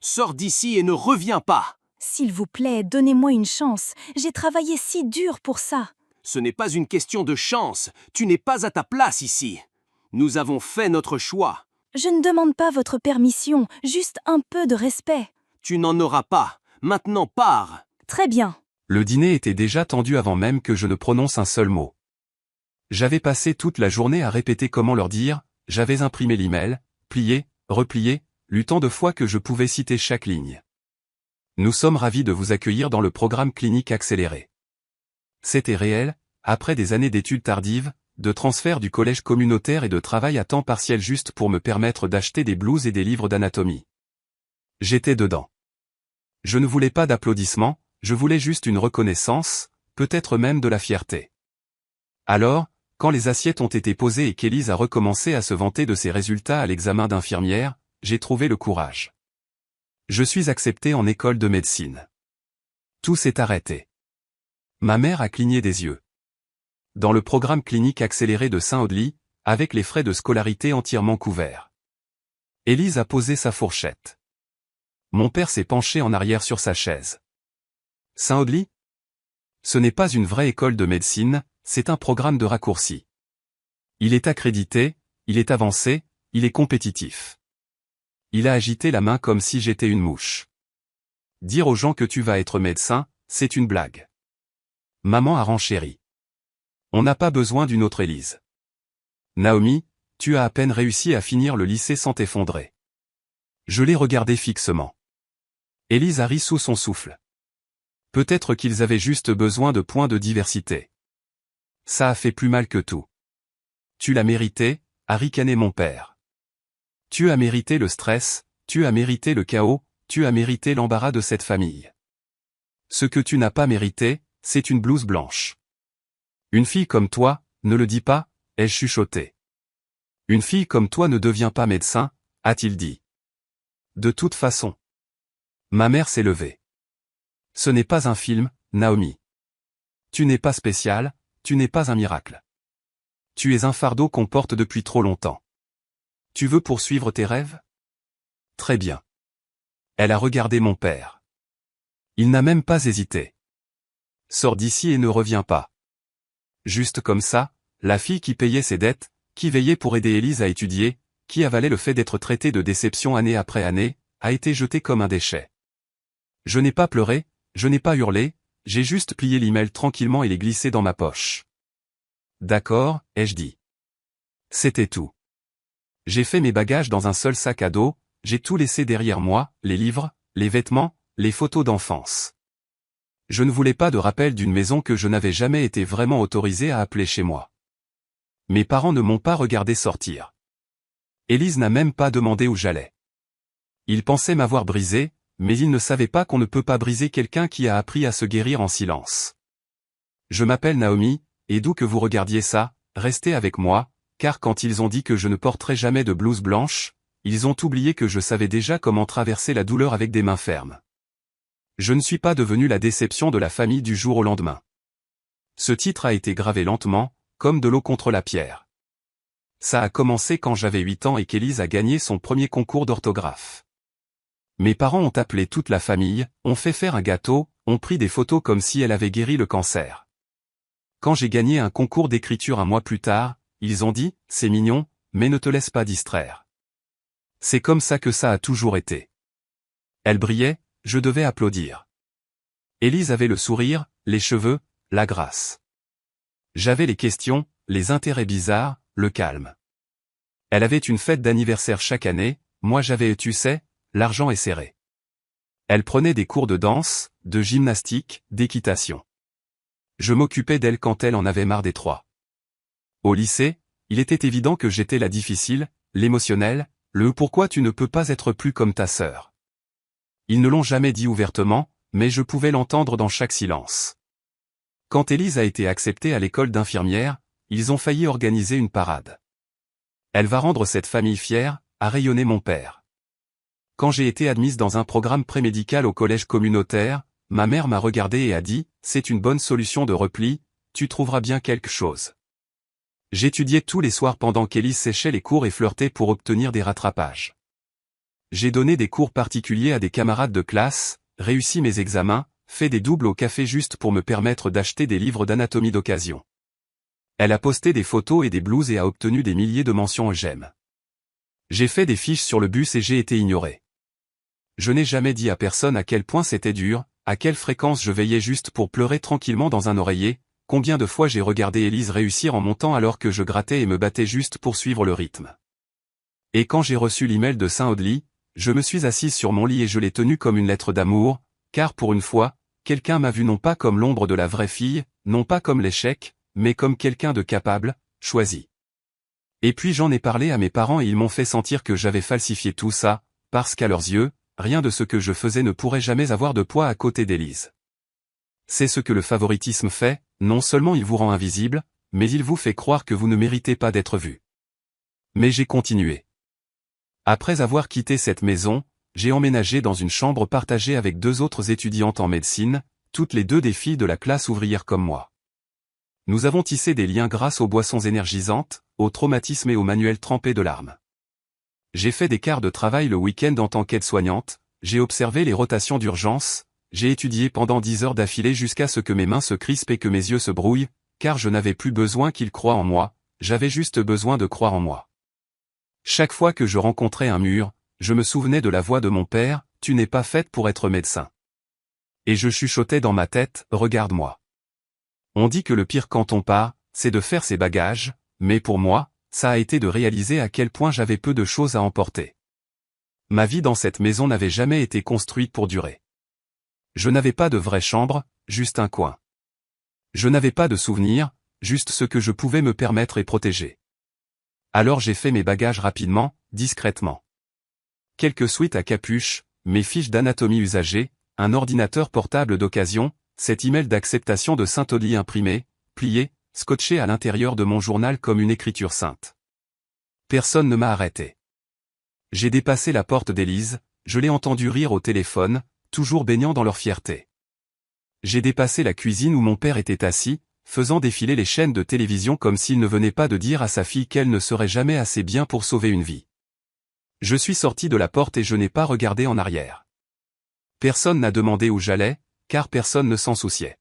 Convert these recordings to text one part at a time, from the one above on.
Sors d'ici et ne reviens pas. S'il vous plaît, donnez-moi une chance. J'ai travaillé si dur pour ça. Ce n'est pas une question de chance. Tu n'es pas à ta place ici. Nous avons fait notre choix. Je ne demande pas votre permission, juste un peu de respect. Tu n'en auras pas. Maintenant pars. Très bien. Le dîner était déjà tendu avant même que je ne prononce un seul mot. J'avais passé toute la journée à répéter comment leur dire, j'avais imprimé l'email, plié, replié, lu tant de fois que je pouvais citer chaque ligne. Nous sommes ravis de vous accueillir dans le programme clinique accéléré. C'était réel, après des années d'études tardives, de transfert du collège communautaire et de travail à temps partiel juste pour me permettre d'acheter des blouses et des livres d'anatomie. J'étais dedans. Je ne voulais pas d'applaudissements, je voulais juste une reconnaissance, peut-être même de la fierté. Alors, quand les assiettes ont été posées et qu'Élise a recommencé à se vanter de ses résultats à l'examen d'infirmière, j'ai trouvé le courage. Je suis accepté en école de médecine. Tout s'est arrêté. Ma mère a cligné des yeux. Dans le programme clinique accéléré de Saint-Audely, avec les frais de scolarité entièrement couverts. Élise a posé sa fourchette. Mon père s'est penché en arrière sur sa chaise. Saint-Audely ? Ce n'est pas une vraie école de médecine, c'est un programme de raccourci. Il est accrédité, il est avancé, il est compétitif. Il a agité la main comme si j'étais une mouche. Dire aux gens que tu vas être médecin, c'est une blague. Maman a renchéri. On n'a pas besoin d'une autre Élise. Naomi, tu as à peine réussi à finir le lycée sans t'effondrer. Je l'ai regardé fixement. Élise a ri sous son souffle. Peut-être qu'ils avaient juste besoin de points de diversité. Ça a fait plus mal que tout. Tu l'as mérité, a ricané mon père. Tu as mérité le stress, tu as mérité le chaos, tu as mérité l'embarras de cette famille. Ce que tu n'as pas mérité, c'est une blouse blanche. Une fille comme toi, ne le dis pas, ai-je chuchoté. Une fille comme toi ne devient pas médecin, a-t-il dit. De toute façon. Ma mère s'est levée. Ce n'est pas un film, Naomi. Tu n'es pas spécial, tu n'es pas un miracle. Tu es un fardeau qu'on porte depuis trop longtemps. Tu veux poursuivre tes rêves? Très bien. Elle a regardé mon père. Il n'a même pas hésité. Sors d'ici et ne reviens pas. Juste comme ça, la fille qui payait ses dettes, qui veillait pour aider Élise à étudier, qui avalait le fait d'être traitée de déception année après année, a été jetée comme un déchet. Je n'ai pas pleuré, je n'ai pas hurlé, j'ai juste plié l'email tranquillement et l'ai glissé dans ma poche. D'accord, ai-je dit. C'était tout. J'ai fait mes bagages dans un seul sac à dos, j'ai tout laissé derrière moi, les livres, les vêtements, les photos d'enfance. Je ne voulais pas de rappel d'une maison que je n'avais jamais été vraiment autorisé à appeler chez moi. Mes parents ne m'ont pas regardé sortir. Élise n'a même pas demandé où j'allais. Ils pensaient m'avoir brisé, mais ils ne savaient pas qu'on ne peut pas briser quelqu'un qui a appris à se guérir en silence. Je m'appelle Naomi, et d'où que vous regardiez ça, restez avec moi, car quand ils ont dit que je ne porterais jamais de blouse blanche, ils ont oublié que je savais déjà comment traverser la douleur avec des mains fermes. Je ne suis pas devenu la déception de la famille du jour au lendemain. Ce titre a été gravé lentement, comme de l'eau contre la pierre. Ça a commencé quand j'avais 8 ans et qu'Élise a gagné son premier concours d'orthographe. Mes parents ont appelé toute la famille, ont fait faire un gâteau, ont pris des photos comme si elle avait guéri le cancer. Quand j'ai gagné un concours d'écriture un mois plus tard, ils ont dit, c'est mignon, mais ne te laisse pas distraire. C'est comme ça que ça a toujours été. Elle brillait, je devais applaudir. Élise avait le sourire, les cheveux, la grâce. J'avais les questions, les intérêts bizarres, le calme. Elle avait une fête d'anniversaire chaque année, moi j'avais, tu sais, l'argent est serré. Elle prenait des cours de danse, de gymnastique, d'équitation. Je m'occupais d'elle quand elle en avait marre des trois. Au lycée, il était évident que j'étais la difficile, l'émotionnelle, le pourquoi tu ne peux pas être plus comme ta sœur. Ils ne l'ont jamais dit ouvertement, mais je pouvais l'entendre dans chaque silence. Quand Élise a été acceptée à l'école d'infirmière, ils ont failli organiser une parade. Elle va rendre cette famille fière, a rayonné mon père. Quand j'ai été admise dans un programme prémédical au collège communautaire, ma mère m'a regardé et a dit, c'est une bonne solution de repli, tu trouveras bien quelque chose. J'étudiais tous les soirs pendant qu'Élise séchait les cours et flirtait pour obtenir des rattrapages. J'ai donné des cours particuliers à des camarades de classe, réussi mes examens, fait des doubles au café juste pour me permettre d'acheter des livres d'anatomie d'occasion. Elle a posté des photos et des blouses et a obtenu des milliers de mentions j'aime. J'ai fait des fiches sur le bus et j'ai été ignoré. Je n'ai jamais dit à personne à quel point c'était dur, à quelle fréquence je veillais juste pour pleurer tranquillement dans un oreiller, combien de fois j'ai regardé Élise réussir en montant alors que je grattais et me battais juste pour suivre le rythme. Et quand j'ai reçu l'email de Saint-Audely, je me suis assise sur mon lit et je l'ai tenu comme une lettre d'amour, car pour une fois, quelqu'un m'a vu non pas comme l'ombre de la vraie fille, non pas comme l'échec, mais comme quelqu'un de capable, choisi. Et puis j'en ai parlé à mes parents et ils m'ont fait sentir que j'avais falsifié tout ça, parce qu'à leurs yeux, rien de ce que je faisais ne pourrait jamais avoir de poids à côté d'Élise. C'est ce que le favoritisme fait, non seulement il vous rend invisible, mais il vous fait croire que vous ne méritez pas d'être vu. Mais j'ai continué. Après avoir quitté cette maison, j'ai emménagé dans une chambre partagée avec 2 autres étudiantes en médecine, toutes les 2 des filles de la classe ouvrière comme moi. Nous avons tissé des liens grâce aux boissons énergisantes, au traumatisme et aux manuels trempés de larmes. J'ai fait des quarts de travail le week-end en tant qu'aide-soignante, j'ai observé les rotations d'urgence, j'ai étudié pendant 10 heures d'affilée jusqu'à ce que mes mains se crispent et que mes yeux se brouillent, car je n'avais plus besoin qu'ils croient en moi, j'avais juste besoin de croire en moi. Chaque fois que je rencontrais un mur, je me souvenais de la voix de mon père, « Tu n'es pas faite pour être médecin ». Et je chuchotais dans ma tête, « Regarde-moi ». On dit que le pire quand on part, c'est de faire ses bagages, mais pour moi, ça a été de réaliser à quel point j'avais peu de choses à emporter. Ma vie dans cette maison n'avait jamais été construite pour durer. Je n'avais pas de vraie chambre, juste un coin. Je n'avais pas de souvenirs, juste ce que je pouvais me permettre et protéger. Alors j'ai fait mes bagages rapidement, discrètement. Quelques suites à capuche, mes fiches d'anatomie usagées, un ordinateur portable d'occasion, cet email d'acceptation de Saint-Audely imprimé, plié, scotché à l'intérieur de mon journal comme une écriture sainte. Personne ne m'a arrêté. J'ai dépassé la porte d'Élise, je l'ai entendu rire au téléphone, toujours baignant dans leur fierté. J'ai dépassé la cuisine où mon père était assis, faisant défiler les chaînes de télévision comme s'il ne venait pas de dire à sa fille qu'elle ne serait jamais assez bien pour sauver une vie. Je suis sorti de la porte et je n'ai pas regardé en arrière. Personne n'a demandé où j'allais, car personne ne s'en souciait.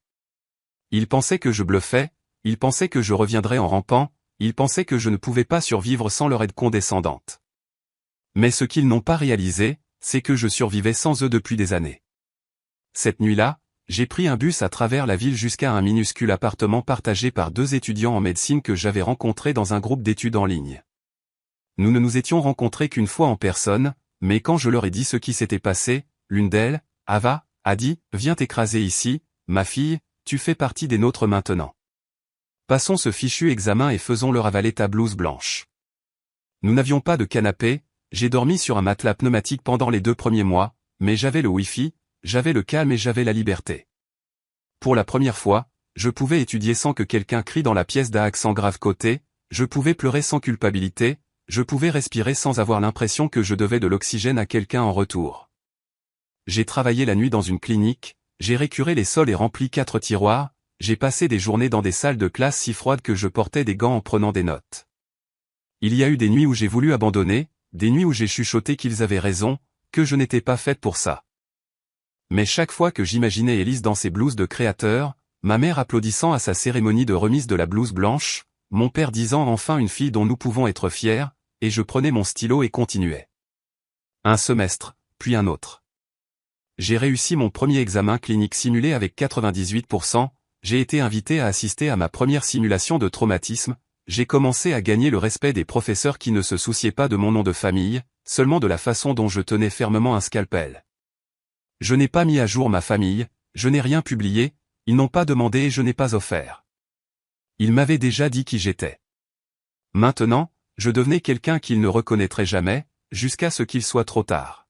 Ils pensaient que je bluffais, ils pensaient que je reviendrais en rampant, ils pensaient que je ne pouvais pas survivre sans leur aide condescendante. Mais ce qu'ils n'ont pas réalisé, c'est que je survivais sans eux depuis des années. Cette nuit-là, j'ai pris un bus à travers la ville jusqu'à un minuscule appartement partagé par 2 étudiants en médecine que j'avais rencontrés dans un groupe d'études en ligne. Nous ne nous étions rencontrés qu'une fois en personne, mais quand je leur ai dit ce qui s'était passé, l'une d'elles, Ava, a dit « Viens t'écraser ici, ma fille, tu fais partie des nôtres maintenant. Passons ce fichu examen et faisons-leur avaler ta blouse blanche. » Nous n'avions pas de canapé, j'ai dormi sur un matelas pneumatique pendant les 2 premiers mois, mais j'avais le Wi-Fi, j'avais le calme et j'avais la liberté. Pour la première fois, je pouvais étudier sans que quelqu'un crie dans la pièce d'un accent grave côté, je pouvais pleurer sans culpabilité, je pouvais respirer sans avoir l'impression que je devais de l'oxygène à quelqu'un en retour. J'ai travaillé la nuit dans une clinique, j'ai récuré les sols et rempli 4 tiroirs, j'ai passé des journées dans des salles de classe si froides que je portais des gants en prenant des notes. Il y a eu des nuits où j'ai voulu abandonner, des nuits où j'ai chuchoté qu'ils avaient raison, que je n'étais pas faite pour ça. Mais chaque fois que j'imaginais Élise dans ses blouses de créateur, ma mère applaudissant à sa cérémonie de remise de la blouse blanche, mon père disant enfin une fille dont nous pouvons être fiers, et je prenais mon stylo et continuais. Un semestre, puis un autre. J'ai réussi mon premier examen clinique simulé avec 98%, j'ai été invité à assister à ma première simulation de traumatisme, j'ai commencé à gagner le respect des professeurs qui ne se souciaient pas de mon nom de famille, seulement de la façon dont je tenais fermement un scalpel. Je n'ai pas mis à jour ma famille, je n'ai rien publié, ils n'ont pas demandé et je n'ai pas offert. Ils m'avaient déjà dit qui j'étais. Maintenant, je devenais quelqu'un qu'ils ne reconnaîtraient jamais, jusqu'à ce qu'il soit trop tard.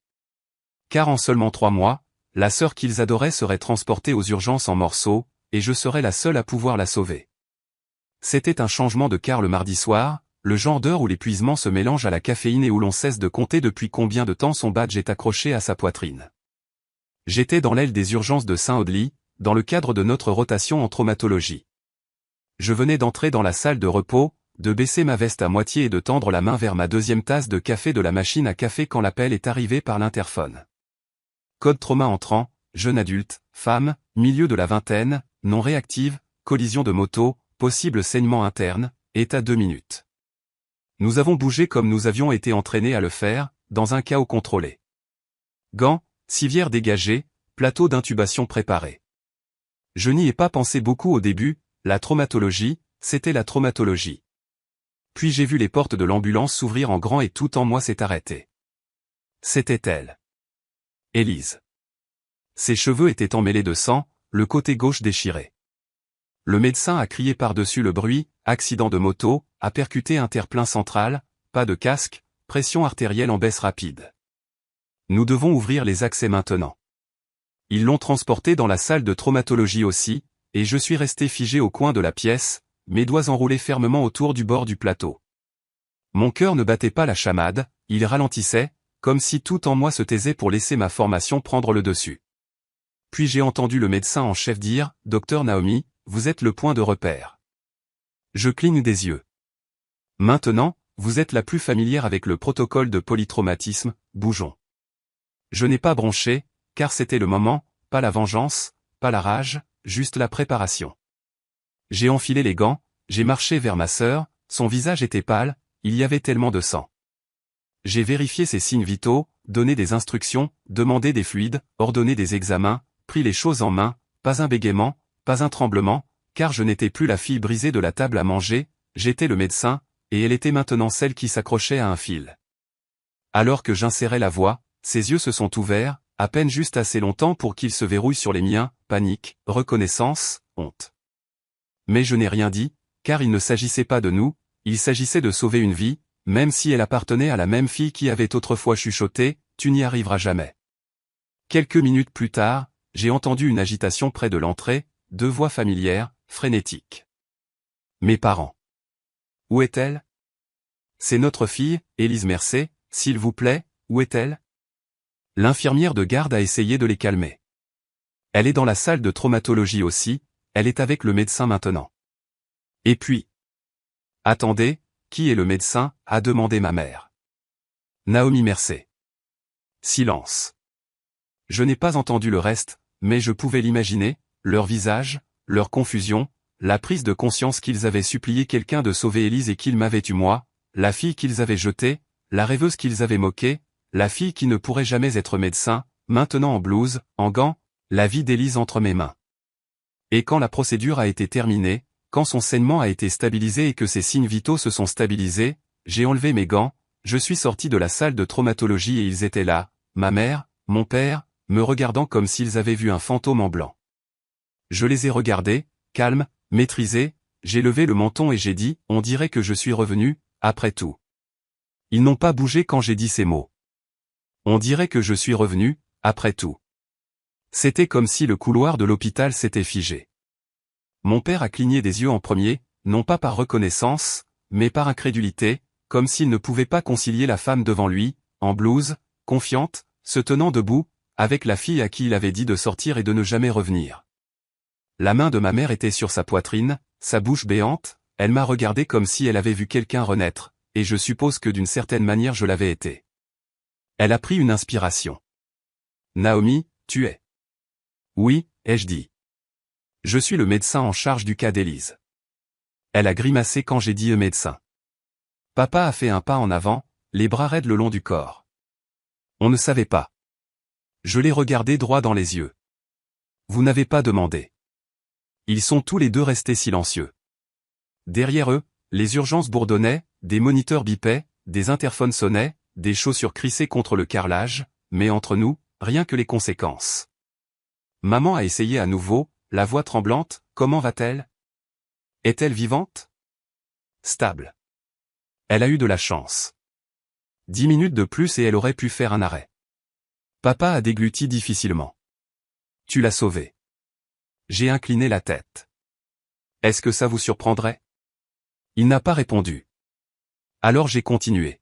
Car en seulement 3 mois, la sœur qu'ils adoraient serait transportée aux urgences en morceaux, et je serais la seule à pouvoir la sauver. C'était un changement de quart le mardi soir, le genre d'heure où l'épuisement se mélange à la caféine et où l'on cesse de compter depuis combien de temps son badge est accroché à sa poitrine. J'étais dans l'aile des urgences de Saint-Audely, dans le cadre de notre rotation en traumatologie. Je venais d'entrer dans la salle de repos, de baisser ma veste à moitié et de tendre la main vers ma deuxième tasse de café de la machine à café quand l'appel est arrivé par l'interphone. Code trauma entrant, jeune adulte, femme, milieu de la vingtaine, non réactive, collision de moto, possible saignement interne, état 2 minutes. Nous avons bougé comme nous avions été entraînés à le faire, dans un chaos contrôlé. Gants, civière dégagée, plateau d'intubation préparé. Je n'y ai pas pensé beaucoup au début, la traumatologie, c'était la traumatologie. Puis j'ai vu les portes de l'ambulance s'ouvrir en grand et tout en moi s'est arrêté. C'était elle. Élise. Ses cheveux étaient emmêlés de sang, le côté gauche déchiré. Le médecin a crié par-dessus le bruit, accident de moto, a percuté un terre-plein central, pas de casque, pression artérielle en baisse rapide. Nous devons ouvrir les accès maintenant. Ils l'ont transporté dans la salle de traumatologie aussi, et je suis resté figé au coin de la pièce, mes doigts enroulés fermement autour du bord du plateau. Mon cœur ne battait pas la chamade, il ralentissait, comme si tout en moi se taisait pour laisser ma formation prendre le dessus. Puis j'ai entendu le médecin en chef dire « Docteur Naomi, vous êtes le point de repère. » Je cligne des yeux. Maintenant, vous êtes la plus familière avec le protocole de polytraumatisme, bougeons. Je n'ai pas bronché, car c'était le moment, pas la vengeance, pas la rage, juste la préparation. J'ai enfilé les gants, j'ai marché vers ma sœur, son visage était pâle, il y avait tellement de sang. J'ai vérifié ses signes vitaux, donné des instructions, demandé des fluides, ordonné des examens, pris les choses en main, pas un bégaiement, pas un tremblement, car je n'étais plus la fille brisée de la table à manger, j'étais le médecin, et elle était maintenant celle qui s'accrochait à un fil. Alors que j'insérais la voix, ses yeux se sont ouverts, à peine juste assez longtemps pour qu'ils se verrouillent sur les miens, panique, reconnaissance, honte. Mais je n'ai rien dit, car il ne s'agissait pas de nous, il s'agissait de sauver une vie, même si elle appartenait à la même fille qui avait autrefois chuchoté, « Tu n'y arriveras jamais ». Quelques minutes plus tard, j'ai entendu une agitation près de l'entrée, 2 voix familières, frénétiques. Mes parents. Où est-elle? C'est notre fille, Élise Mercé, s'il vous plaît, où est-elle? L'infirmière de garde a essayé de les calmer. Elle est dans la salle de traumatologie aussi, elle est avec le médecin maintenant. Et puis. Attendez, qui est le médecin, a demandé ma mère. Naomi Mercé. Silence. Je n'ai pas entendu le reste, mais je pouvais l'imaginer, leur visage, leur confusion, la prise de conscience qu'ils avaient supplié quelqu'un de sauver Élise et qu'ils m'avaient eu moi, la fille qu'ils avaient jetée, la rêveuse qu'ils avaient moquée, la fille qui ne pourrait jamais être médecin, maintenant en blouse, en gants, la vie d'Élise entre mes mains. Et quand la procédure a été terminée, quand son saignement a été stabilisé et que ses signes vitaux se sont stabilisés, j'ai enlevé mes gants, je suis sorti de la salle de traumatologie et ils étaient là, ma mère, mon père, me regardant comme s'ils avaient vu un fantôme en blanc. Je les ai regardés, calmes, maîtrisés, j'ai levé le menton et j'ai dit, on dirait que je suis revenu, après tout. Ils n'ont pas bougé quand j'ai dit ces mots. On dirait que je suis revenu, après tout. C'était comme si le couloir de l'hôpital s'était figé. Mon père a cligné des yeux en premier, non pas par reconnaissance, mais par incrédulité, comme s'il ne pouvait pas concilier la femme devant lui, en blouse, confiante, se tenant debout, avec la fille à qui il avait dit de sortir et de ne jamais revenir. La main de ma mère était sur sa poitrine, sa bouche béante, elle m'a regardé comme si elle avait vu quelqu'un renaître, et je suppose que d'une certaine manière je l'avais été. Elle a pris une inspiration. Naomi, tu es. Oui, ai-je dit. Je suis le médecin en charge du cas d'Élise. Elle a grimacé quand j'ai dit médecin. Papa a fait un pas en avant, les bras raides le long du corps. On ne savait pas. Je l'ai regardé droit dans les yeux. Vous n'avez pas demandé. Ils sont tous les deux restés silencieux. Derrière eux, les urgences bourdonnaient, des moniteurs bipaient, des interphones sonnaient, des chaussures crissaient contre le carrelage, mais entre nous, rien que les conséquences. Maman a essayé à nouveau, la voix tremblante, comment va-t-elle? Est-elle vivante? Stable. Elle a eu de la chance. 10 minutes de plus et elle aurait pu faire un arrêt. Papa a dégluti difficilement. Tu l'as sauvée. J'ai incliné la tête. Est-ce que ça vous surprendrait? Il n'a pas répondu. Alors j'ai continué.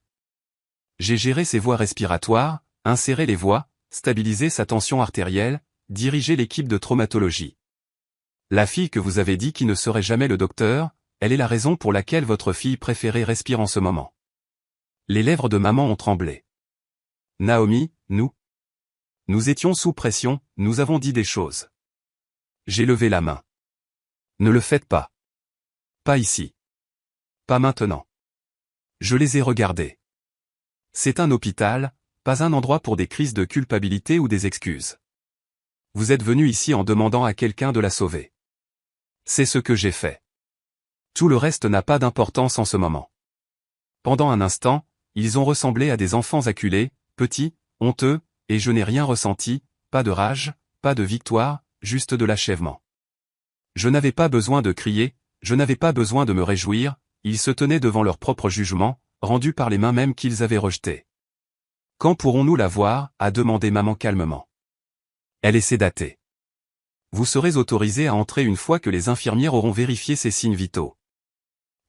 J'ai géré ses voies respiratoires, inséré les voies, stabilisé sa tension artérielle, dirigé l'équipe de traumatologie. La fille que vous avez dit qui ne serait jamais le docteur, elle est la raison pour laquelle votre fille préférée respire en ce moment. Les lèvres de maman ont tremblé. Naomi, nous étions sous pression, nous avons dit des choses. J'ai levé la main. Ne le faites pas. Pas ici. Pas maintenant. Je les ai regardés. C'est un hôpital, pas un endroit pour des crises de culpabilité ou des excuses. Vous êtes venu ici en demandant à quelqu'un de la sauver. C'est ce que j'ai fait. Tout le reste n'a pas d'importance en ce moment. Pendant un instant, ils ont ressemblé à des enfants acculés, petits, honteux, et je n'ai rien ressenti, pas de rage, pas de victoire, juste de l'achèvement. Je n'avais pas besoin de crier, je n'avais pas besoin de me réjouir, ils se tenaient devant leur propre jugement, rendu par les mains mêmes qu'ils avaient rejetées. Quand pourrons-nous la voir, a demandé maman calmement. Elle est sédatée. Vous serez autorisé à entrer une fois que les infirmières auront vérifié ses signes vitaux.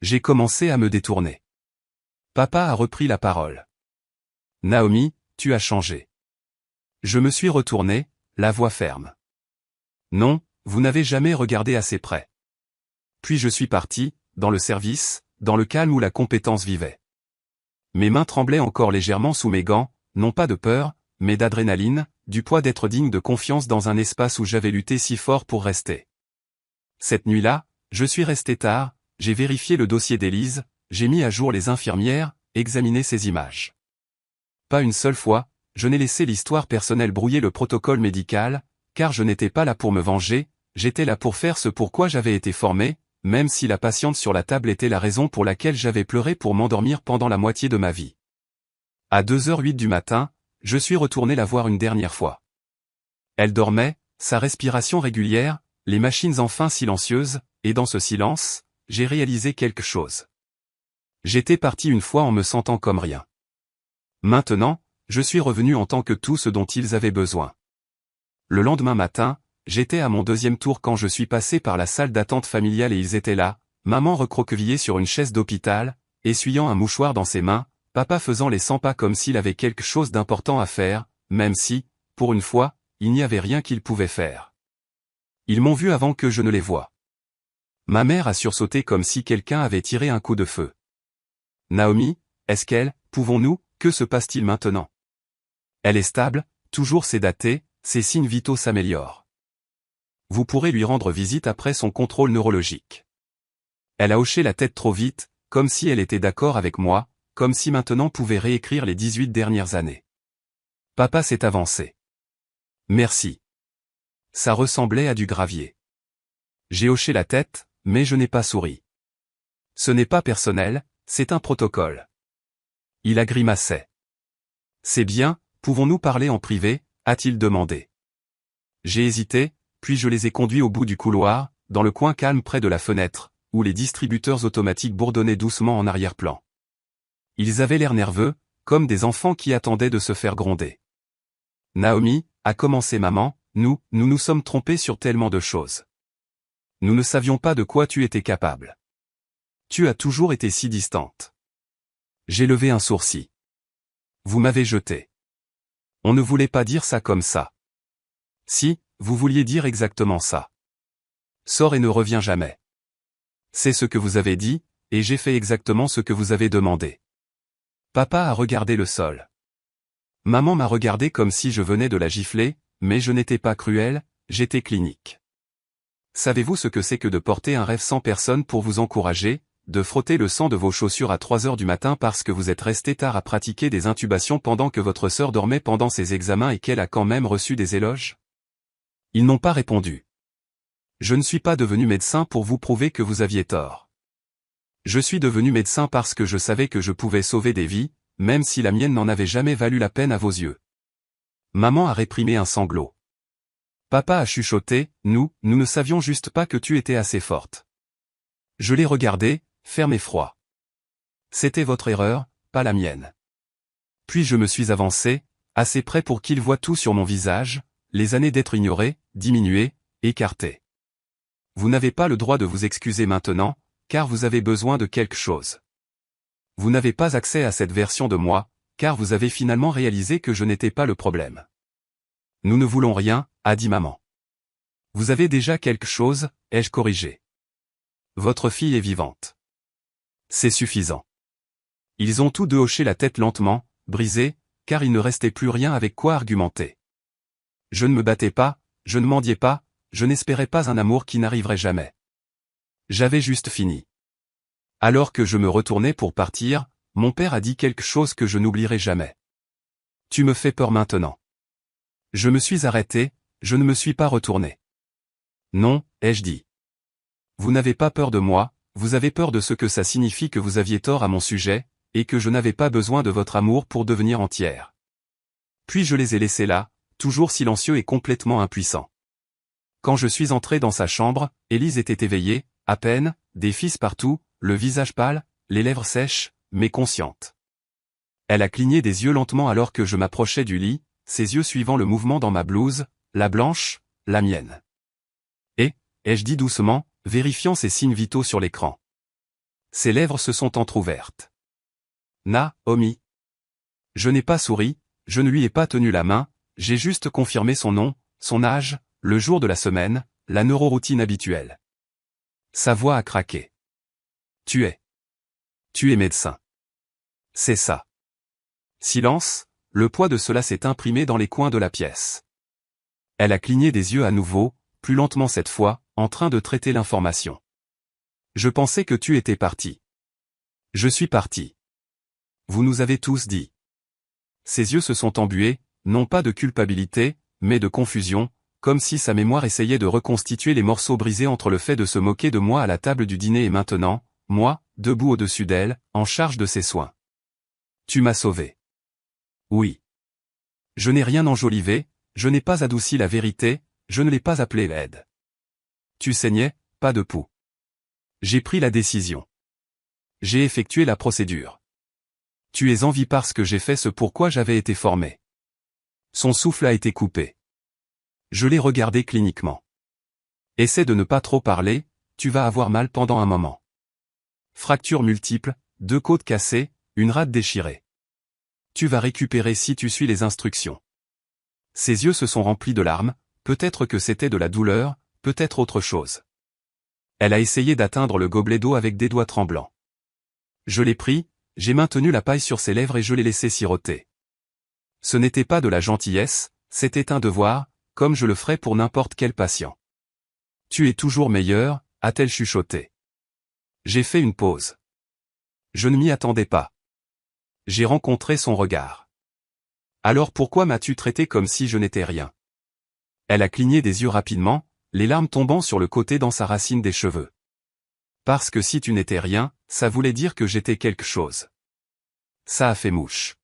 J'ai commencé à me détourner. Papa a repris la parole. Naomi, tu as changé. Je me suis retourné, la voix ferme. Non, vous n'avez jamais regardé assez près. Puis je suis parti, dans le service, dans le calme où la compétence vivait. Mes mains tremblaient encore légèrement sous mes gants, non pas de peur, mais d'adrénaline, du poids d'être digne de confiance dans un espace où j'avais lutté si fort pour rester. Cette nuit-là, je suis resté tard, j'ai vérifié le dossier d'Élise, j'ai mis à jour les infirmières, examiné ces images. Pas une seule fois, je n'ai laissé l'histoire personnelle brouiller le protocole médical, car je n'étais pas là pour me venger, j'étais là pour faire ce pourquoi j'avais été formé, même si la patiente sur la table était la raison pour laquelle j'avais pleuré pour m'endormir pendant la moitié de ma vie. À 2h08 du matin, je suis retourné la voir une dernière fois. Elle dormait, sa respiration régulière, les machines enfin silencieuses, et dans ce silence, j'ai réalisé quelque chose. J'étais parti une fois en me sentant comme rien. Maintenant, je suis revenu en tant que tout ce dont ils avaient besoin. Le lendemain matin, j'étais à mon deuxième tour quand je suis passé par la salle d'attente familiale et ils étaient là, maman recroquevillée sur une chaise d'hôpital, essuyant un mouchoir dans ses mains, papa faisant les 100 pas comme s'il avait quelque chose d'important à faire, même si, pour une fois, il n'y avait rien qu'il pouvait faire. Ils m'ont vu avant que je ne les voie. Ma mère a sursauté comme si quelqu'un avait tiré un coup de feu. Naomi, est-ce qu'elle, pouvons-nous, que se passe-t-il maintenant? Elle est stable, toujours sédatée, ses signes vitaux s'améliorent. Vous pourrez lui rendre visite après son contrôle neurologique. Elle a hoché la tête trop vite, comme si elle était d'accord avec moi, comme si maintenant pouvait réécrire les 18 dernières années. Papa s'est avancé. Merci. Ça ressemblait à du gravier. J'ai hoché la tête, mais je n'ai pas souri. Ce n'est pas personnel, c'est un protocole. Il a grimacé. C'est bien, pouvons-nous parler en privé, a-t-il demandé. J'ai hésité, puis je les ai conduits au bout du couloir, dans le coin calme près de la fenêtre, où les distributeurs automatiques bourdonnaient doucement en arrière-plan. Ils avaient l'air nerveux, comme des enfants qui attendaient de se faire gronder. Naomi, a commencé maman, nous sommes trompés sur tellement de choses. Nous ne savions pas de quoi tu étais capable. Tu as toujours été si distante. J'ai levé un sourcil. Vous m'avez jeté. On ne voulait pas dire ça comme ça. Si, vous vouliez dire exactement ça. Sors et ne reviens jamais. C'est ce que vous avez dit, et j'ai fait exactement ce que vous avez demandé. Papa a regardé le sol. Maman m'a regardé comme si je venais de la gifler, mais je n'étais pas cruel, j'étais clinique. Savez-vous ce que c'est que de porter un rêve sans personne pour vous encourager, de frotter le sang de vos chaussures à 3 heures du matin parce que vous êtes resté tard à pratiquer des intubations pendant que votre sœur dormait pendant ses examens et qu'elle a quand même reçu des éloges? Ils n'ont pas répondu. Je ne suis pas devenu médecin pour vous prouver que vous aviez tort. Je suis devenu médecin parce que je savais que je pouvais sauver des vies, même si la mienne n'en avait jamais valu la peine à vos yeux. Maman a réprimé un sanglot. Papa a chuchoté, nous ne savions juste pas que tu étais assez forte. Je l'ai regardé, ferme et froid. C'était votre erreur, pas la mienne. Puis je me suis avancé, assez près pour qu'il voie tout sur mon visage, les années d'être ignoré, diminué, écarté. Vous n'avez pas le droit de vous excuser maintenant, car vous avez besoin de quelque chose. Vous n'avez pas accès à cette version de moi, car vous avez finalement réalisé que je n'étais pas le problème. Nous ne voulons rien, a dit maman. Vous avez déjà quelque chose, ai-je corrigé. votre fille est vivante. C'est suffisant. Ils ont tous deux hoché la tête lentement, brisés, car il ne restait plus rien avec quoi argumenter. Je ne me battais pas, je ne mendiais pas, je n'espérais pas un amour qui n'arriverait jamais. J'avais juste fini. Alors que je me retournais pour partir, mon père a dit quelque chose que je n'oublierai jamais. Tu me fais peur maintenant. Je me suis arrêté, je ne me suis pas retourné. Non, ai-je dit. Vous n'avez pas peur de moi, vous avez peur de ce que ça signifie que vous aviez tort à mon sujet, et que je n'avais pas besoin de votre amour pour devenir entière. Puis je les ai laissés là, toujours silencieux et complètement impuissants. Quand je suis entré dans sa chambre, Élise était éveillée, à peine, des fils partout, le visage pâle, les lèvres sèches, mais consciente. Elle a cligné des yeux lentement alors que je m'approchais du lit, ses yeux suivant le mouvement dans ma blouse, la blanche, la mienne. Et, ai-je dit doucement, vérifiant ses signes vitaux sur l'écran. Ses lèvres se sont entr'ouvertes. Naomi. Je n'ai pas souri, je ne lui ai pas tenu la main, j'ai juste confirmé son nom, son âge, le jour de la semaine, la neuroroutine habituelle. Sa voix a craqué. Tu es médecin. C'est ça. Silence, le poids de cela s'est imprimé dans les coins de la pièce. Elle a cligné des yeux à nouveau, plus lentement cette fois, en train de traiter l'information. Je pensais que tu étais parti. Je suis parti. Vous nous avez tous dit. Ses yeux se sont embués, non pas de culpabilité, mais de confusion, comme si sa mémoire essayait de reconstituer les morceaux brisés entre le fait de se moquer de moi à la table du dîner et maintenant, moi, debout au-dessus d'elle, en charge de ses soins. Tu m'as sauvé. Oui. Je n'ai rien enjolivé, je n'ai pas adouci la vérité, je ne l'ai pas appelée laide. Tu saignais, pas de pouls. J'ai pris la décision. J'ai effectué la procédure. Tu es en vie parce que j'ai fait ce pourquoi j'avais été formé. Son souffle a été coupé. Je l'ai regardé cliniquement. Essaie de ne pas trop parler, tu vas avoir mal pendant un moment. Fractures multiples, 2 côtes cassées, une rate déchirée. Tu vas récupérer si tu suis les instructions. Ses yeux se sont remplis de larmes, peut-être que c'était de la douleur, peut-être autre chose. Elle a essayé d'atteindre le gobelet d'eau avec des doigts tremblants. Je l'ai pris, j'ai maintenu la paille sur ses lèvres et je l'ai laissé siroter. Ce n'était pas de la gentillesse, c'était un devoir, comme je le ferais pour n'importe quel patient. Tu es toujours meilleur, a-t-elle chuchoté. J'ai fait une pause. Je ne m'y attendais pas. J'ai rencontré son regard. Alors pourquoi m'as-tu traité comme si je n'étais rien? Elle a cligné des yeux rapidement, les larmes tombant sur le côté dans sa racine des cheveux. Parce que si tu n'étais rien, ça voulait dire que j'étais quelque chose. Ça a fait mouche.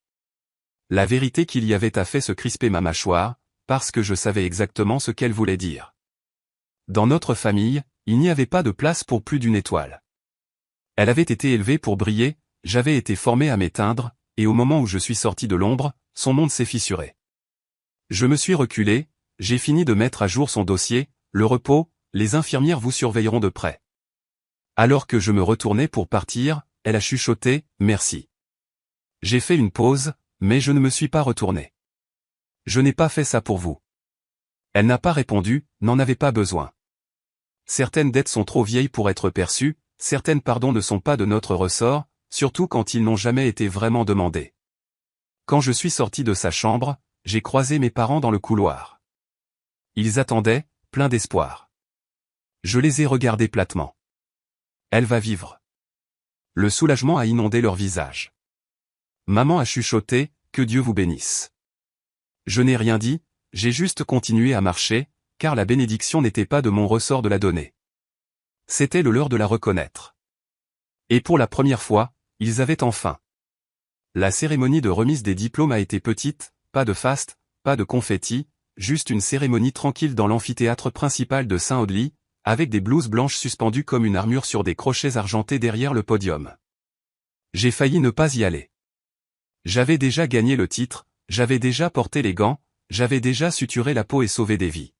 La vérité qu'il y avait a fait se crisper ma mâchoire, parce que je savais exactement ce qu'elle voulait dire. Dans notre famille, il n'y avait pas de place pour plus d'une étoile. Elle avait été élevée pour briller, j'avais été formé à m'éteindre, et au moment où je suis sorti de l'ombre, son monde s'est fissuré. Je me suis reculé, j'ai fini de mettre à jour son dossier, le repos, les infirmières vous surveilleront de près. Alors que je me retournais pour partir, elle a chuchoté, merci. J'ai fait une pause, mais je ne me suis pas retourné. Je n'ai pas fait ça pour vous. Elle n'a pas répondu, n'en avait pas besoin. Certaines dettes sont trop vieilles pour être perçues, certaines pardons ne sont pas de notre ressort, surtout quand ils n'ont jamais été vraiment demandés. Quand je suis sorti de sa chambre, j'ai croisé mes parents dans le couloir. Ils attendaient, pleins d'espoir. Je les ai regardés platement. Elle va vivre. Le soulagement a inondé leur visage. Maman a chuchoté, que Dieu vous bénisse. Je n'ai rien dit, j'ai juste continué à marcher, car la bénédiction n'était pas de mon ressort de la donner. C'était le leur de la reconnaître. Et pour la première fois, ils avaient enfin. La cérémonie de remise des diplômes a été petite, pas de faste, pas de confetti, juste une cérémonie tranquille dans l'amphithéâtre principal de Saint-Audely, avec des blouses blanches suspendues comme une armure sur des crochets argentés derrière le podium. J'ai failli ne pas y aller. J'avais déjà gagné le titre, j'avais déjà porté les gants, j'avais déjà suturé la peau et sauvé des vies.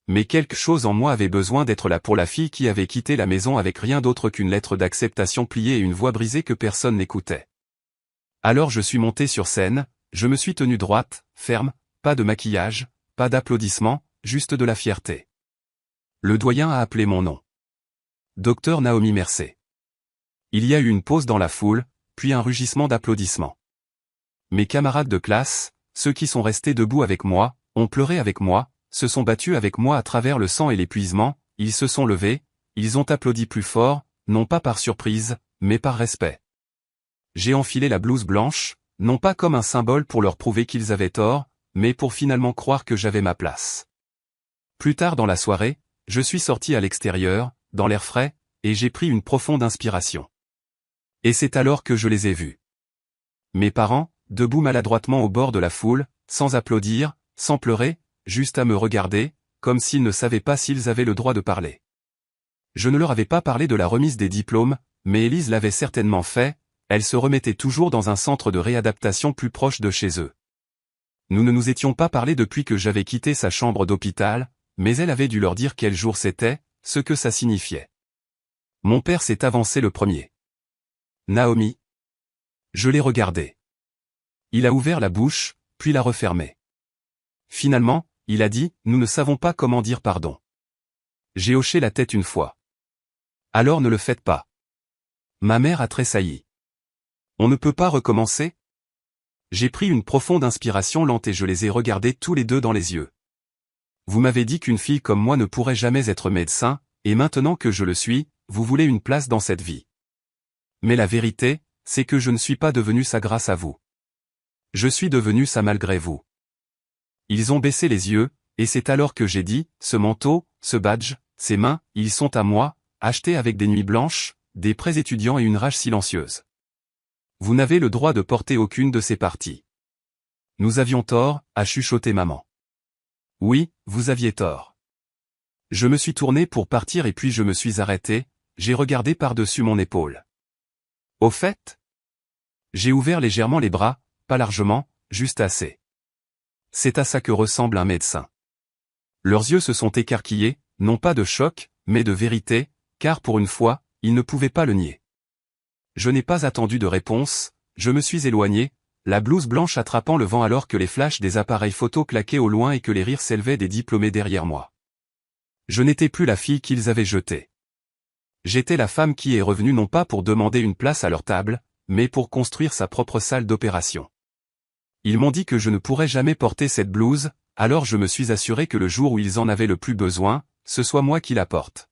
Mais quelque chose en moi avait besoin d'être là pour la fille qui avait quitté la maison avec rien d'autre qu'une lettre d'acceptation pliée et une voix brisée que personne n'écoutait. Alors je suis monté sur scène, je me suis tenu droite, ferme, pas de maquillage, pas d'applaudissements, juste de la fierté. Le doyen a appelé mon nom. Docteur Naomi Mercer. Il y a eu une pause dans la foule, puis un rugissement d'applaudissements. Mes camarades de classe, ceux qui sont restés debout avec moi, ont pleuré avec moi, se sont battus avec moi à travers le sang et l'épuisement, ils se sont levés, ils ont applaudi plus fort, non pas par surprise, mais par respect. J'ai enfilé la blouse blanche, non pas comme un symbole pour leur prouver qu'ils avaient tort, mais pour finalement croire que j'avais ma place. Plus tard dans la soirée, je suis sorti à l'extérieur, dans l'air frais, et j'ai pris une profonde inspiration. Et c'est alors que je les ai vus. Mes parents, debout maladroitement au bord de la foule, sans applaudir, sans pleurer, juste à me regarder, comme s'ils ne savaient pas s'ils avaient le droit de parler. Je ne leur avais pas parlé de la remise des diplômes, mais Élise l'avait certainement fait, elle se remettait toujours dans un centre de réadaptation plus proche de chez eux. Nous ne nous étions pas parlé depuis que j'avais quitté sa chambre d'hôpital, mais elle avait dû leur dire quel jour c'était, ce que ça signifiait. Mon père s'est avancé le premier. Naomi. Je l'ai regardé. Il a ouvert la bouche, puis l'a refermée. Finalement, il a dit, nous ne savons pas comment dire pardon. J'ai hoché la tête une fois. Alors ne le faites pas. Ma mère a tressailli. On ne peut pas recommencer? J'ai pris une profonde inspiration lente et je les ai regardés tous les deux dans les yeux. Vous m'avez dit qu'une fille comme moi ne pourrait jamais être médecin, et maintenant que je le suis, vous voulez une place dans cette vie. Mais la vérité, c'est que je ne suis pas devenu ça grâce à vous. Je suis devenu ça malgré vous. Ils ont baissé les yeux, et c'est alors que j'ai dit, ce manteau, ce badge, ces mains, ils sont à moi, achetés avec des nuits blanches, des prêts étudiants et une rage silencieuse. Vous n'avez le droit de porter aucune de ces parties. Nous avions tort, a chuchoté maman. Oui, vous aviez tort. Je me suis tourné pour partir et puis je me suis arrêté, j'ai regardé par-dessus mon épaule. Au fait? J'ai ouvert légèrement les bras, pas largement, juste assez. C'est à ça que ressemble un médecin. Leurs yeux se sont écarquillés, non pas de choc, mais de vérité, car pour une fois, ils ne pouvaient pas le nier. Je n'ai pas attendu de réponse, je me suis éloigné, la blouse blanche attrapant le vent alors que les flashs des appareils photo claquaient au loin et que les rires s'élevaient des diplômés derrière moi. Je n'étais plus la fille qu'ils avaient jetée. J'étais la femme qui est revenue non pas pour demander une place à leur table, mais pour construire sa propre salle d'opération. Ils m'ont dit que je ne pourrais jamais porter cette blouse, alors je me suis assuré que le jour où ils en avaient le plus besoin, ce soit moi qui la porte.